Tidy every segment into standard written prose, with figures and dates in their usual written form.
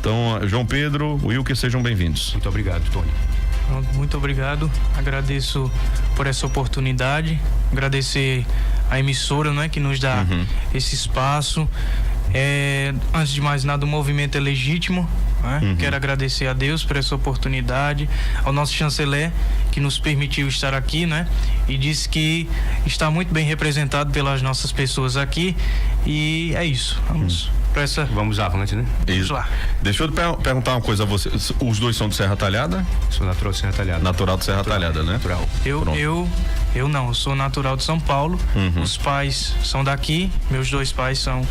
Então, João Pedro, Wilker, sejam bem-vindos. Muito obrigado, Tony. Muito obrigado, agradeço por essa oportunidade, agradecer a emissora, né, que nos dá esse espaço. Antes de mais nada, o movimento é legítimo, né? Quero agradecer a Deus por essa oportunidade, ao nosso chanceler que nos permitiu estar aqui, né? E disse que está muito bem representado pelas nossas pessoas aqui, e é isso, vamos avante, né? Vamos lá. Deixa eu perguntar uma coisa a você. Os dois são de Serra Talhada? Sou natural de Serra Talhada. Natural de Serra Talhada, né? Natural. Eu não, eu sou natural de São Paulo. Os pais são daqui, meus dois pais são,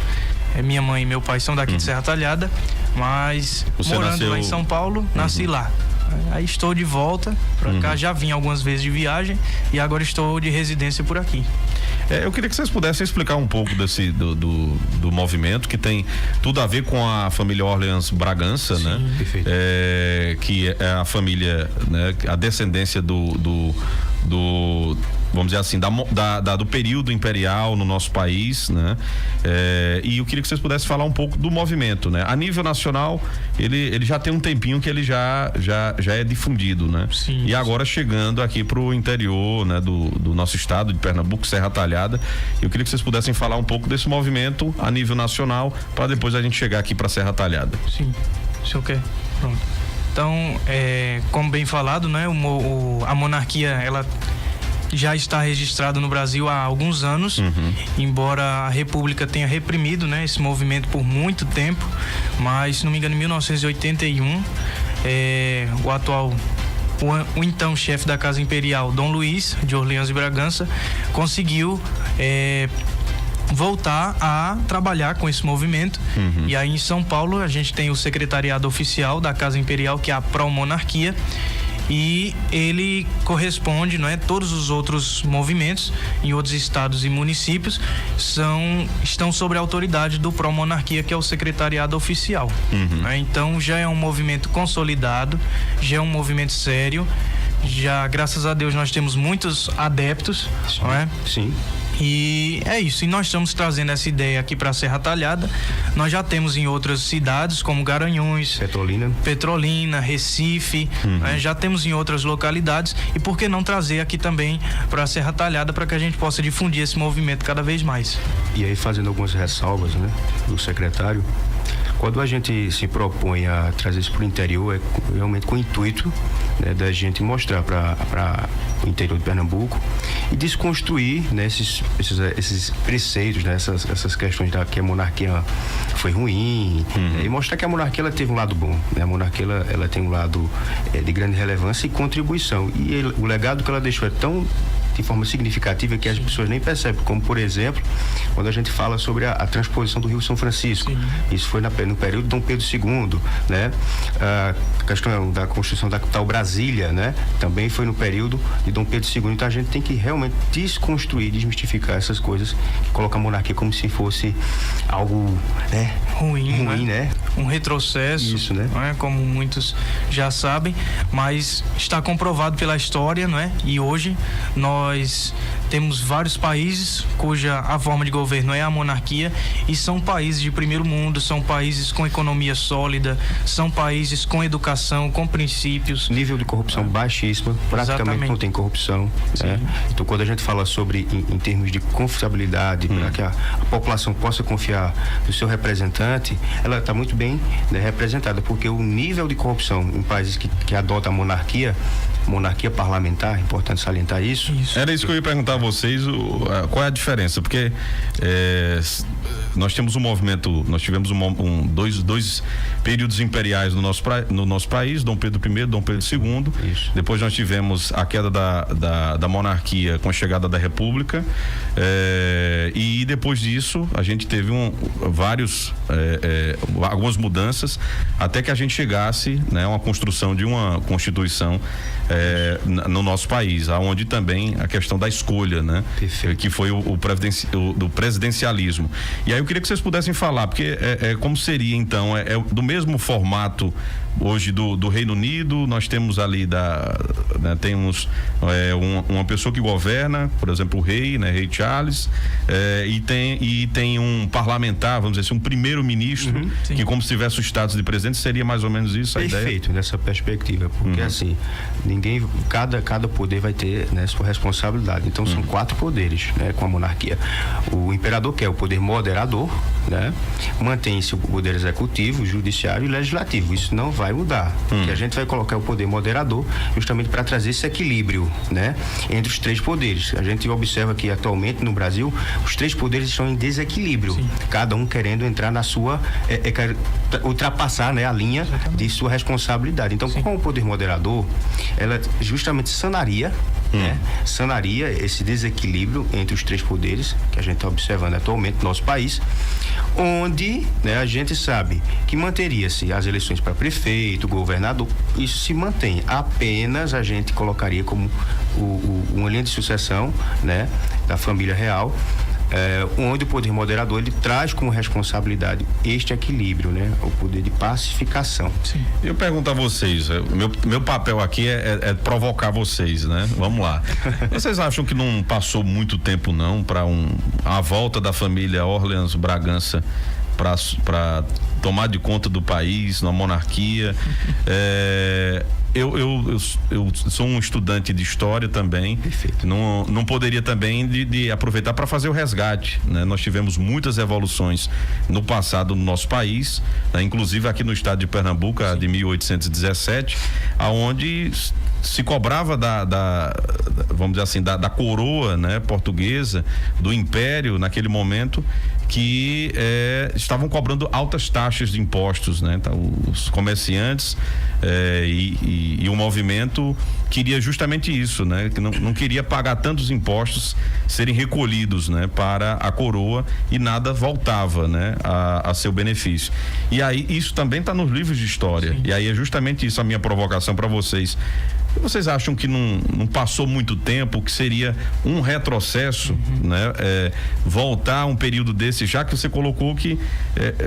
minha mãe e meu pai são daqui de Serra Talhada, mas você morando nasceu... lá em São Paulo, nasci lá. Aí estou de volta pra cá, já vim algumas vezes de viagem e agora estou de residência por aqui. Eu queria que vocês pudessem explicar um pouco do movimento, que tem tudo a ver com a família Orleans Bragança, né? Perfeito. Que é a família, né? A descendência do vamos dizer assim, do período imperial no nosso país, né? E eu queria que vocês pudessem falar um pouco do movimento, né? A nível nacional, ele já tem um tempinho que ele já é difundido, né? Sim, e agora chegando aqui pro interior, né? Do nosso estado de Pernambuco, Serra Talhada, eu queria que vocês pudessem falar um pouco desse movimento a nível nacional, para depois a gente chegar aqui para Serra Talhada. Sim, o senhor quer? Pronto. Então, como bem falado, né? A monarquia, ela já está registrado no Brasil há alguns anos, embora a República tenha reprimido, né, esse movimento por muito tempo, mas, se não me engano, em 1981, o então chefe da Casa Imperial, Dom Luís de Orleans e Bragança, conseguiu voltar a trabalhar com esse movimento. E aí em São Paulo a gente tem o secretariado oficial da Casa Imperial, que é a Pró-Monarquia, e ele corresponde, não é? Todos os outros movimentos em outros estados e municípios estão sob a autoridade do Pró-Monarquia, que é o secretariado oficial. Então já é um movimento consolidado, já é um movimento sério, já, graças a Deus, nós temos muitos adeptos, não é? Sim. E é isso, e nós estamos trazendo essa ideia aqui para Serra Talhada. Nós já temos em outras cidades como Garanhuns, Petrolina, Recife, né? Já temos em outras localidades, e por que não trazer aqui também para Serra Talhada, para que a gente possa difundir esse movimento cada vez mais. E aí, fazendo algumas ressalvas, né, do secretário, quando a gente se propõe a trazer isso para o interior, é realmente com o intuito, né, da gente mostrar para o interior de Pernambuco e desconstruir, né, esses preceitos, né, essas questões que a monarquia foi ruim, e mostrar que a monarquia ela teve um lado bom, né? A monarquia ela tem um lado de grande relevância e contribuição, e o legado que ela deixou é tão de forma significativa que as pessoas nem percebem, como por exemplo, quando a gente fala sobre a transposição do Rio São Francisco. Isso foi no período de Dom Pedro II, né? A questão da construção da capital Brasília, né? Também foi no período de Dom Pedro II. Então a gente tem que realmente desconstruir, desmistificar essas coisas, que colocam a monarquia como se fosse algo, né, ruim, né? Um retrocesso. Isso, né? Não é? Como muitos já sabem, mas está comprovado pela história, não é? E hoje nós temos vários países cuja a forma de governo é a monarquia, e são países de primeiro mundo, são países com economia sólida, são países com educação, com princípios. Nível de corrupção baixíssimo, praticamente não tem corrupção, né? Então, quando a gente fala sobre em termos de confiabilidade, para que a população possa confiar no seu representante, ela está muito bem, né, representada, porque o nível de corrupção em países que adotam a monarquia parlamentar, é importante salientar isso. Era isso que eu ia perguntar a vocês, qual é a diferença, porque nós temos nós tivemos dois períodos imperiais no nosso país, Dom Pedro I, Dom Pedro II. Isso. Depois nós tivemos a queda da monarquia com a chegada da República, e depois disso a gente teve algumas mudanças até que a gente chegasse, né, a uma construção de uma Constituição no nosso país, aonde também a questão da escolha, né? Perfeito. Que foi do presidencialismo. E aí eu queria que vocês pudessem falar, porque como seria então, do mesmo formato hoje do Reino Unido, nós temos ali temos uma pessoa que governa, por exemplo, o rei, né, rei Charles, e tem um parlamentar, vamos dizer assim, um primeiro-ministro, que como se tivesse o status de presidente, seria mais ou menos isso a ideia? Perfeito, nessa perspectiva, porque assim, cada poder vai ter, né, sua responsabilidade. Então são 4 poderes, né, com a monarquia. O imperador, que é o poder moderador, né, mantém-se o poder executivo, judiciário e legislativo. Isso não vai mudar, porque a gente vai colocar o poder moderador justamente para trazer esse equilíbrio, né, entre os 3 poderes. A gente observa que atualmente no Brasil os 3 poderes estão em desequilíbrio, cada um querendo entrar na sua ultrapassar, né, a linha de sua responsabilidade. Então, com o poder moderador, ela justamente sanaria esse desequilíbrio entre os 3 poderes que a gente está observando atualmente no nosso país, onde, né, a gente sabe que manteria-se as eleições para prefeito, governador, isso se mantém. Apenas a gente colocaria como uma linha de sucessão, né, da família real, onde o poder moderador ele traz como responsabilidade este equilíbrio, né, o poder de pacificação. Sim. Eu pergunto a vocês, meu papel aqui é provocar vocês, né? Vamos lá. Vocês acham que não passou muito tempo não para a volta da família Orleans Bragança para tomar de conta do país, na monarquia? Eu sou um estudante de história também. Perfeito. Não poderia também de aproveitar para fazer o resgate, né? Nós tivemos muitas revoluções no passado no nosso país, né? Inclusive aqui no estado de Pernambuco, a de 1817, aonde se cobrava vamos dizer assim, da coroa, né, portuguesa, do império naquele momento, que estavam cobrando altas taxas de impostos, né? Então, os comerciantes e o movimento queria justamente isso, né? Que não queria pagar tantos impostos serem recolhidos, né, para a coroa, e nada voltava, né, a seu benefício. E aí isso também está nos livros de história. Sim. E aí é justamente isso a minha provocação para vocês. Vocês acham que não passou muito tempo, que seria um retrocesso, né? Voltar a um período desse, já que você colocou que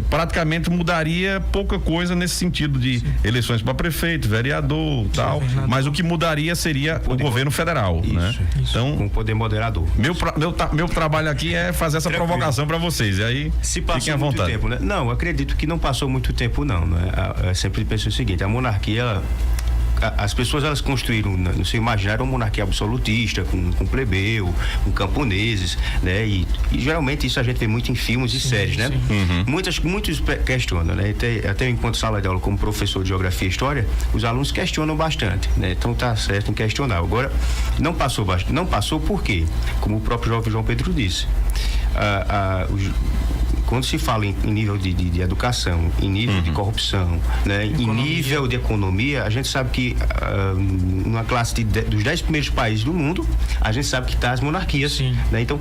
praticamente mudaria pouca coisa nesse sentido de eleições para prefeito, vereador, tal, mas o que mudaria seria o governo federal, isso, né? Isso. Então, com o poder moderador. Meu trabalho aqui é fazer essa provocação para vocês, e aí se passou fiquem à muito vontade. Tempo, né? Não, acredito que não passou muito tempo não, né? Eu sempre penso o seguinte, a monarquia, as pessoas elas construíram no seu imaginário uma monarquia absolutista, com plebeu, com camponeses, né? E geralmente isso a gente vê muito em filmes e séries, né? Muitos questionam, né? Até enquanto sala de aula como professor de geografia e história, os alunos questionam bastante, né? Então tá certo em questionar. Agora, não passou por quê? Como o próprio João Pedro disse, quando se fala em nível de educação, em nível de corrupção, né, em nível de economia, a gente sabe que numa classe dos 10 primeiros países do mundo, a gente sabe que está as monarquias, né? Então,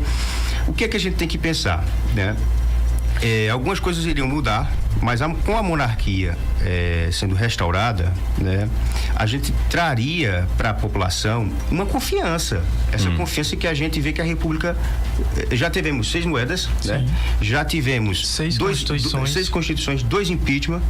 o que é que a gente tem que pensar, né? Algumas coisas iriam mudar, mas com a monarquia sendo restaurada, né, a gente traria para a população uma confiança. Essa confiança que a gente vê que a República já tivemos 6 moedas, né? Já tivemos 6 constituições, 2 impeachment,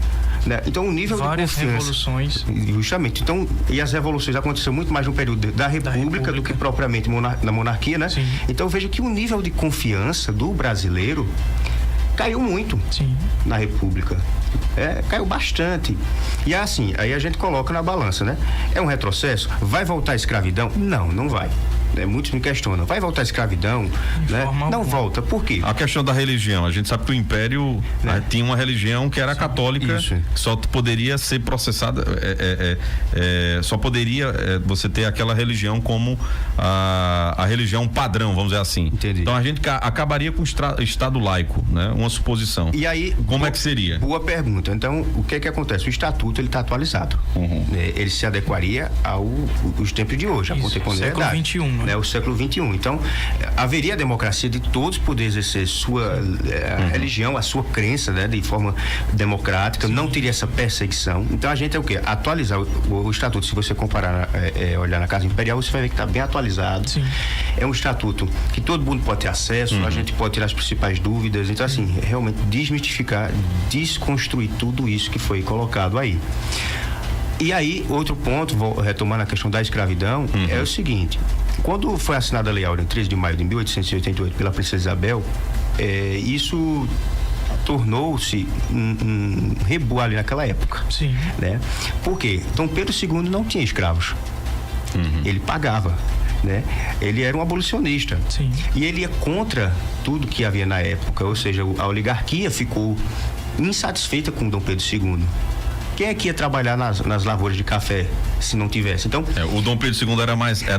né? Então o nível várias de confiança, revoluções, justamente. Então, e as revoluções aconteceram muito mais no período da República do que propriamente na monarquia, né? Sim. Então veja que o nível de confiança do brasileiro caiu muito na República. Caiu bastante. E assim, aí a gente coloca na balança, né? É um retrocesso? Vai voltar a escravidão? Não vai. Muitos me questionam, vai voltar a escravidão? Né? Não volta, por quê? A questão da religião, a gente sabe que o Império tinha uma religião que era católica, que só poderia ser processada, só poderia você ter aquela religião como a religião padrão, vamos dizer assim. Entendi. Então a gente acabaria com o Estado laico, né? Uma suposição. E aí, como é que seria? Boa pergunta. Então, o que acontece? O estatuto, ele está atualizado. Ele se adequaria aos tempos de hoje, à contemporaneidade. Século XXI. né? O século XXI. Então, haveria a democracia de todos poder exercer sua religião, a sua crença, né? De forma democrática, não teria essa perseguição. Então, a gente é o quê? Atualizar o estatuto. Se você comparar, olhar na Casa Imperial, você vai ver que está bem atualizado. Sim. É um estatuto que todo mundo pode ter acesso, a gente pode tirar as principais dúvidas. Então, assim, realmente desmistificar, desconstruir tudo isso que foi colocado aí. E aí, outro ponto, vou retomando a questão da escravidão, é o seguinte: quando foi assinada a Lei Áurea em 13 de maio de 1888 pela Princesa Isabel, isso tornou-se um rebu ali naquela época. Sim. Né? Por quê? Dom Pedro II não tinha escravos. Ele pagava. Né? Ele era um abolicionista. Sim. E ele ia contra tudo que havia na época, ou seja, a oligarquia ficou insatisfeita com Dom Pedro II. Quem é que ia trabalhar nas lavouras de café se não tivesse? Então, o Dom Pedro II era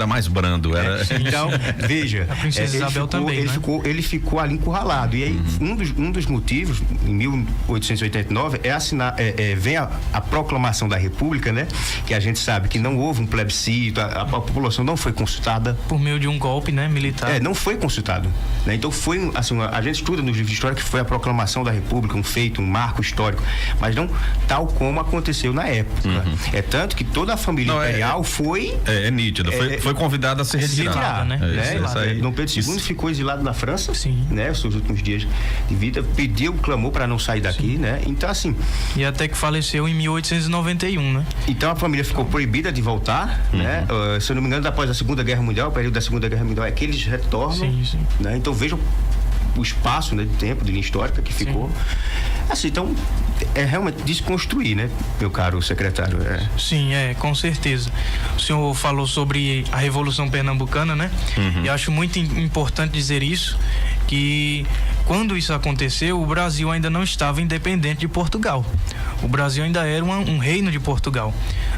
mais brando. Então, veja, a Princesa Isabel também, ele ficou ali encurralado. E aí, um dos motivos, em 1889, vem a proclamação da República, né? Que a gente sabe que não houve um plebiscito, a população não foi consultada. Por meio de um golpe, né, militar. Não foi consultado. Né? Então, foi, assim, a gente estuda nos livros de história que foi a proclamação da República, um feito, um marco histórico, mas não tal como aconteceu na época. É tanto que toda a família imperial foi... É nítido. Foi convidada a se retirar. Né? Dom Pedro II ficou exilado na França, sim, né? Os seus últimos dias de vida, pediu, clamou para não sair daqui, sim, né? Então, assim... E até que faleceu em 1891, né? Então, a família ficou proibida de voltar, né? Se eu não me engano, após a Segunda Guerra Mundial, o período da Segunda Guerra Mundial, é que eles retornam, sim. Né? Então, vejam o espaço, né, de tempo, de linha histórica que ficou. Assim, então, é realmente desconstruir, né, meu caro secretário? Sim, com certeza. O senhor falou sobre a Revolução Pernambucana, né? E acho muito importante dizer isso, que quando isso aconteceu, o Brasil ainda não estava independente de Portugal. O Brasil ainda era um reino de Portugal,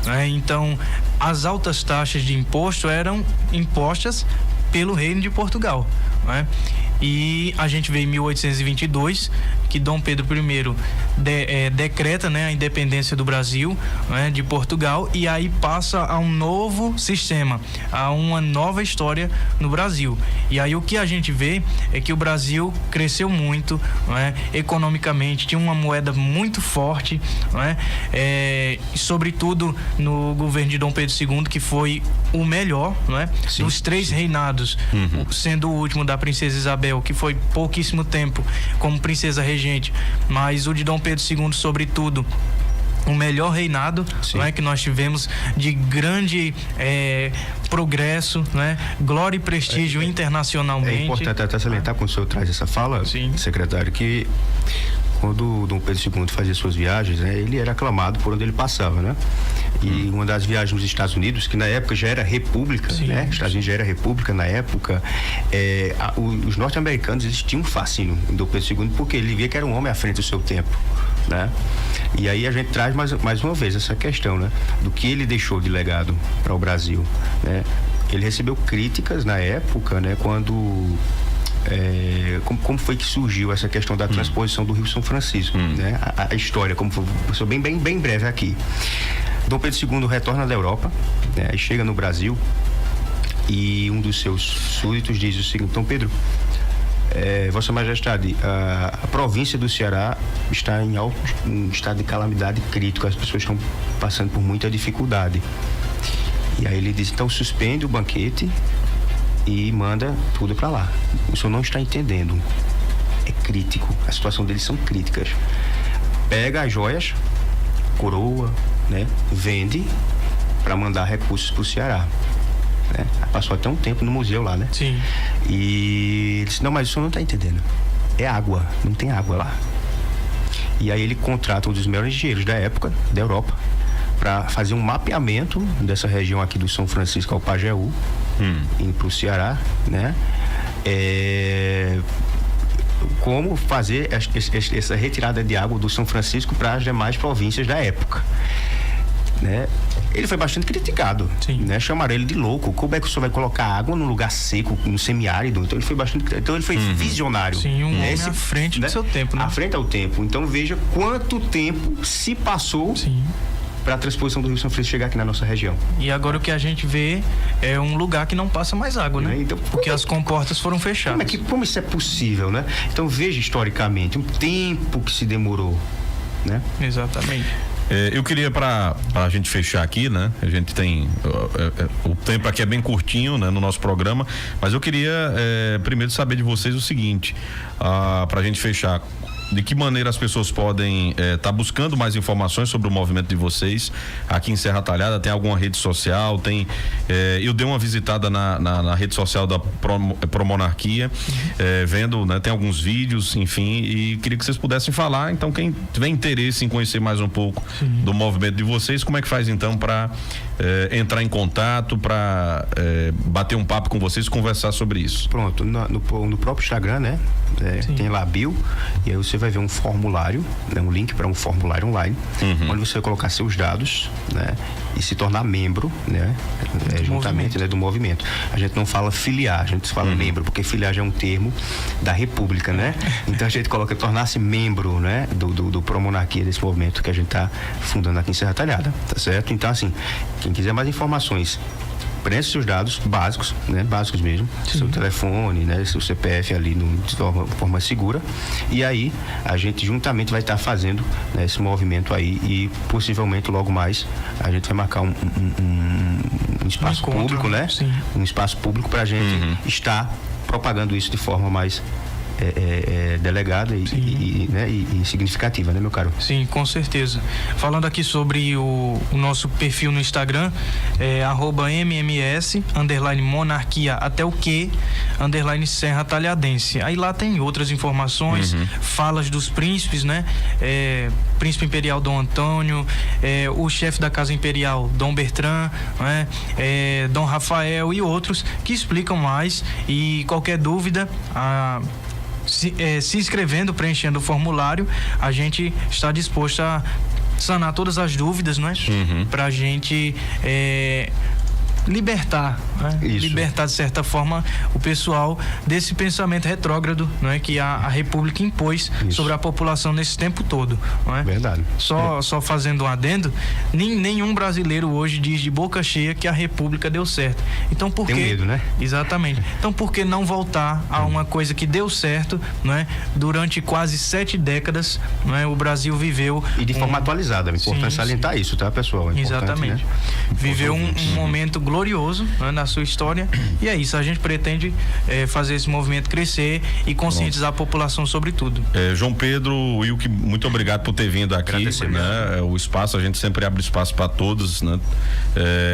né? Então, as altas taxas de imposto eram impostas pelo reino de Portugal, né? E a gente vê em 1822 que Dom Pedro I decreta, né, a independência do Brasil, né, de Portugal, e aí passa a um novo sistema, a uma nova história no Brasil. E aí o que a gente vê é que o Brasil cresceu muito, né, economicamente, tinha uma moeda muito forte, né, sobretudo no governo de Dom Pedro II, que foi o melhor, né, dos três reinados, sendo o último da Princesa Isabel, que foi pouquíssimo tempo como princesa regente, mas o de Dom Pedro II, sobretudo, o melhor reinado, né, que nós tivemos, de grande progresso, né, glória e prestígio internacionalmente. É importante até salientar, quando o senhor traz essa fala, secretário, que quando o Dom Pedro II fazia suas viagens, né, ele era aclamado por onde ele passava, né? E uma das viagens nos Estados Unidos, que na época já era república, né? Os Estados Unidos já era república na época, os norte-americanos, eles tinham um fascínio em Dom Pedro II, porque ele via que era um homem à frente do seu tempo, né? E aí a gente traz mais uma vez essa questão, né, do que ele deixou de legado para o Brasil, né? Ele recebeu críticas na época, né, quando como foi que surgiu essa questão da transposição do Rio São Francisco, né? A história, como foi bem breve aqui. Dom Pedro II retorna da Europa, né, e chega no Brasil, e um dos seus súditos diz o seguinte: Dom Pedro, Vossa Majestade, a província do Ceará está em um estado de calamidade crítico, as pessoas estão passando por muita dificuldade. E aí ele diz: então suspende o banquete e manda tudo para lá. O senhor não está entendendo. É crítico, a situação deles são críticas. Pega as joias, coroa, né, vende para mandar recursos para o Ceará. Né? Passou até um tempo no museu lá, né? Sim. E ele disse: não, mas o senhor não está entendendo. É água, não tem água lá. E aí ele contrata um dos melhores engenheiros da época, da Europa, para fazer um mapeamento dessa região aqui do São Francisco ao Pajeú, indo para o Ceará, né? Como fazer essa retirada de água do São Francisco para as demais províncias da época, né? Ele foi bastante criticado, né? Chamaram ele de louco. Como é que o senhor vai colocar água num lugar seco, no semiárido? Então ele foi visionário. Sim, um homem à frente do seu tempo, né? À frente ao tempo. Então veja quanto tempo se passou para a transposição do Rio São Francisco chegar aqui na nossa região. E agora o que a gente vê é um lugar que não passa mais água, né? Então, porque as comportas foram fechadas. Como isso é possível, né? Então veja historicamente, um tempo que se demorou, né? Exatamente. Eu queria, para a gente fechar aqui, né? A gente tem o tempo aqui é bem curtinho, né, no nosso programa, mas eu queria primeiro saber de vocês o seguinte, para a gente fechar. De que maneira as pessoas podem estar buscando mais informações sobre o movimento de vocês aqui em Serra Talhada? Tem alguma rede social? Eu dei uma visitada na rede social da Promonarquia, vendo, né, tem alguns vídeos, enfim, e queria que vocês pudessem falar. Então, quem tiver interesse em conhecer mais um pouco do movimento de vocês, como é que faz então para entrar em contato, para bater um papo com vocês, conversar sobre isso? Pronto, no próprio Instagram, né? Tem lá a bio, e aí você vai ver um formulário, né, um link para um formulário online, onde você vai colocar seus dados, né, e se tornar membro, né, juntamente, né, do movimento. A gente não fala filiar, a gente fala membro, porque filiar já é um termo da República, né? Então a gente coloca tornar-se membro, né, do Promonarquia, desse movimento que a gente está fundando aqui em Serra Talhada, tá certo? Então, assim, quem quiser mais informações, preencha seus dados básicos, né? Básicos mesmo. Seu telefone, né? Seu CPF ali de forma segura. E aí a gente juntamente vai estar fazendo, né, esse movimento aí, e possivelmente logo mais a gente vai marcar um espaço público, né? Sim. Um espaço público para a gente estar propagando isso de forma mais delegada e significativa, né, meu caro? Sim, com certeza. Falando aqui sobre o nosso perfil no Instagram, @MMS_monarquia até o que _Serra Talhadense. Aí lá tem outras informações, falas dos príncipes, né? Príncipe Imperial Dom Antônio, o chefe da Casa Imperial Dom Bertrand, né? Dom Rafael e outros que explicam mais. E qualquer dúvida, se inscrevendo, preenchendo o formulário, a gente está disposto a sanar todas as dúvidas, não é? Pra gente libertar, né? Libertar de certa forma o pessoal desse pensamento retrógrado, não é, que a República impôs sobre a população nesse tempo todo, não é? Verdade. Só fazendo um adendo, nenhum brasileiro hoje diz de boca cheia que a República deu certo. Então por que? Tem medo, né? Exatamente. Então por que não voltar a uma coisa que deu certo, não é? Durante quase 7 décadas, não é? O Brasil viveu e de forma atualizada. É importante salientar isso, tá, pessoal? É exatamente. Né? Viveu um momento glorioso, né, na sua história, e é isso, a gente pretende fazer esse movimento crescer e conscientizar a população sobre tudo. João Pedro, Wilke, muito obrigado por ter vindo aqui, né? O espaço, a gente sempre abre espaço para todos, né?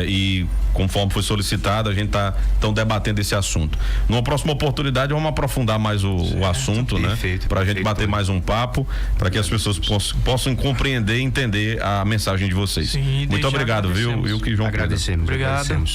E conforme foi solicitado, a gente tá debatendo esse assunto. Numa próxima oportunidade vamos aprofundar mais o assunto, né? Para a gente bater mais um papo, para que as pessoas possam compreender e entender a mensagem de vocês. Sim, muito obrigado, viu, Wilke e João Pedro. Agradecemos. Obrigado.